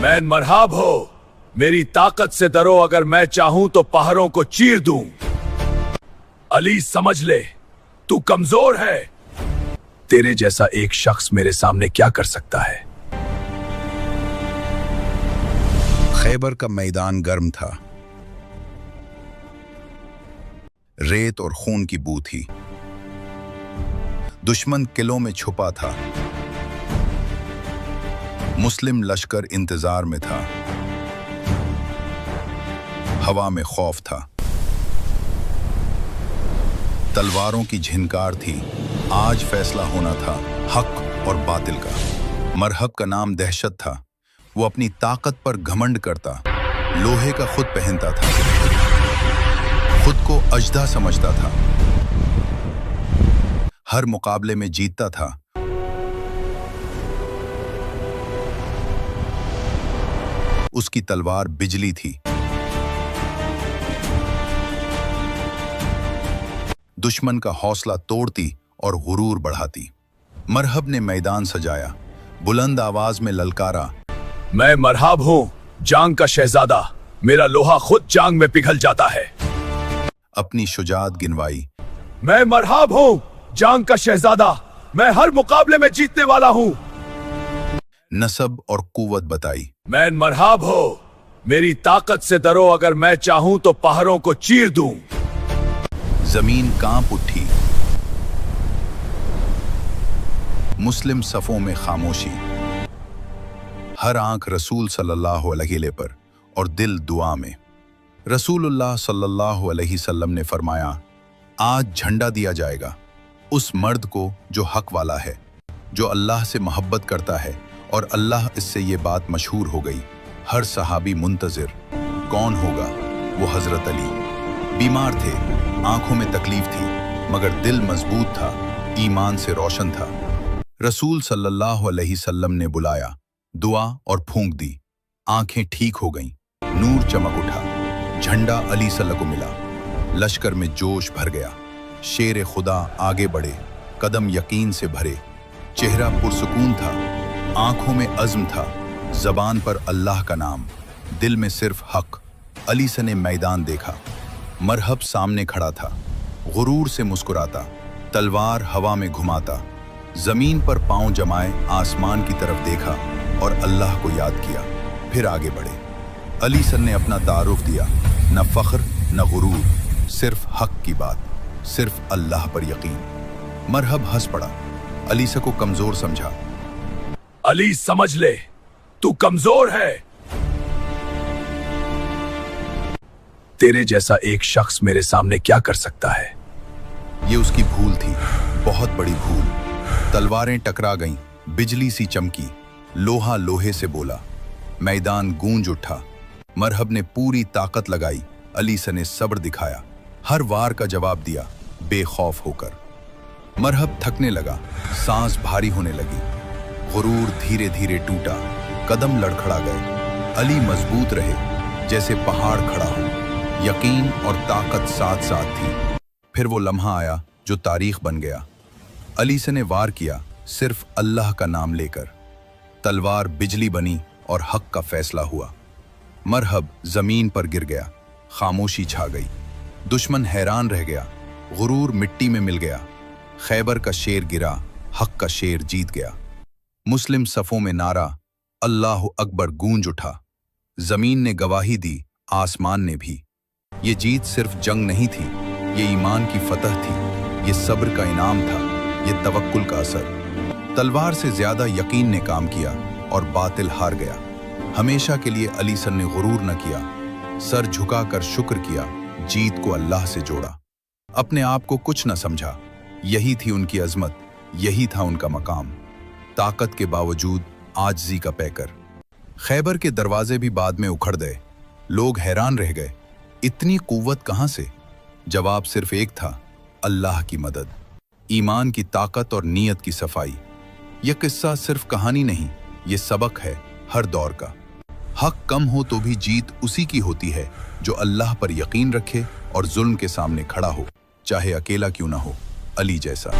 Man मरहब हो, मेरी ताकत से डरो, अगर मैं चाहूं तो पहाड़ों को चीर दूं। अली समझ ले, तू कमजोर है। तेरे जैसा एक शख्स मेरे सामने क्या कर सकता है। खैबर का मैदान गर्म था, रेत और खून की बू थी। दुश्मन किलों में छुपा था, मुस्लिम लश्कर इंतजार में था। हवा में खौफ था, तलवारों की झिनकार थी। आज फैसला होना था हक और बातिल का। मरहब का नाम दहशत था। वो अपनी ताकत पर घमंड करता, लोहे का खुद पहनता था, खुद को अजदा समझता था, हर मुकाबले में जीतता था। उसकी तलवार बिजली थी, दुश्मन का हौसला तोड़ती और गुरूर बढ़ाती। मरहब ने मैदान सजाया, बुलंद आवाज में ललकारा, मैं मरहब हूं, जांग का शहजादा। मेरा लोहा खुद जांग में पिघल जाता है। अपनी शुजाअत गिनवाई, मैं मरहब हूं, जांग का शहजादा। मैं हर मुकाबले में जीतने वाला हूं। नसब और कुव्वत बताई, मैं मरहब हो, मेरी ताकत से डरो, अगर मैं चाहूं तो पहाड़ों को चीर दूं। जमीन कांप उठी, मुस्लिम सफों में खामोशी, हर आंख रसूल सल्लल्लाहु अलैहि वसल्लम पर और दिल दुआ में। रसूलुल्लाह सल्लल्लाहु अलैहि वसल्लम ने फरमाया, आज झंडा दिया जाएगा उस मर्द को जो हक वाला है, जो अल्लाह से मोहब्बत करता है। और अल्लाह इससे ये बात मशहूर हो गई। हर सहाबी मुंतजिर, कौन होगा? वो हजरत अली। बीमार थे, आंखों में तकलीफ थी, मगर दिल मजबूत था, ईमान से रोशन था। रसूल सल्लल्लाहु अलैहि वसल्लम ने बुलाया, दुआ और फूंक दी, आंखें ठीक हो गईं, नूर चमक उठा, झंडा अली सल्लल्लाहु को मिला। लश्कर में जोश भर गया, शेर खुदा आगे बढ़े, कदम यकीन से भरे, चेहरा पुरसुकून था, आंखों में अज़्म था, जबान पर अल्लाह का नाम, दिल में सिर्फ हक। अली से ने मैदान देखा, मरहब सामने खड़ा था, गुरूर से मुस्कुराता, तलवार हवा में घुमाता, जमीन पर पांव जमाए आसमान की तरफ देखा और अल्लाह को याद किया, फिर आगे बढ़े। अली सन ने अपना तारुफ दिया, न फख्र न गुरूर, सिर्फ हक की बात, सिर्फ अल्लाह पर यकीन। मरहब हंस पड़ा, अली से को कमजोर समझा। अली समझ ले, तू कमजोर है। तेरे जैसा एक शख्स मेरे सामने क्या कर सकता है। ये उसकी भूल थी, बहुत बड़ी भूल। तलवारें टकरा गईं, बिजली सी चमकी, लोहा लोहे से बोला, मैदान गूंज उठा। मरहब ने पूरी ताकत लगाई, अली से ने सब्र दिखाया, हर वार का जवाब दिया, बेखौफ होकर। मरहब थकने लगा, सांस भारी होने लगी, गुरूर धीरे धीरे टूटा, कदम लड़खड़ा गए। अली मजबूत रहे, जैसे पहाड़ खड़ा हो, यकीन और ताकत साथ साथ थी। फिर वो लम्हा आया जो तारीख बन गया। अली से ने वार किया, सिर्फ अल्लाह का नाम लेकर। तलवार बिजली बनी और हक का फैसला हुआ। मरहब जमीन पर गिर गया, खामोशी छा गई, दुश्मन हैरान रह गया, गुरूर मिट्टी में मिल गया। खैबर का शेर गिरा, हक का शेर जीत गया। मुस्लिम सफों में नारा अल्लाह अकबर गूंज उठा। जमीन ने गवाही दी, आसमान ने भी। ये जीत सिर्फ जंग नहीं थी, ये ईमान की फतह थी, ये सब्र का इनाम था, ये तवक्कुल का असर। तलवार से ज्यादा यकीन ने काम किया और बातिल हार गया। हमेशा के लिए अली सन ने गुरूर न किया, सर झुकाकर शुक्र किया, जीत को अल्लाह से जोड़ा, अपने आप को कुछ न समझा। यही थी उनकी अजमत, यही था उनका मकाम। ताकत के बावजूद आजिज़ी का पैकर। खैबर के दरवाजे भी बाद में उखड़ गए। लोग हैरान रह गए, इतनी कुव्वत कहां से? जवाब सिर्फ एक था, अल्लाह की मदद, ईमान की ताकत और नीयत की सफाई। यह किस्सा सिर्फ कहानी नहीं, ये सबक है हर दौर का। हक कम हो तो भी जीत उसी की होती है जो अल्लाह पर यकीन रखे और जुल्म के सामने खड़ा हो, चाहे अकेला क्यों ना हो। अली जैसा।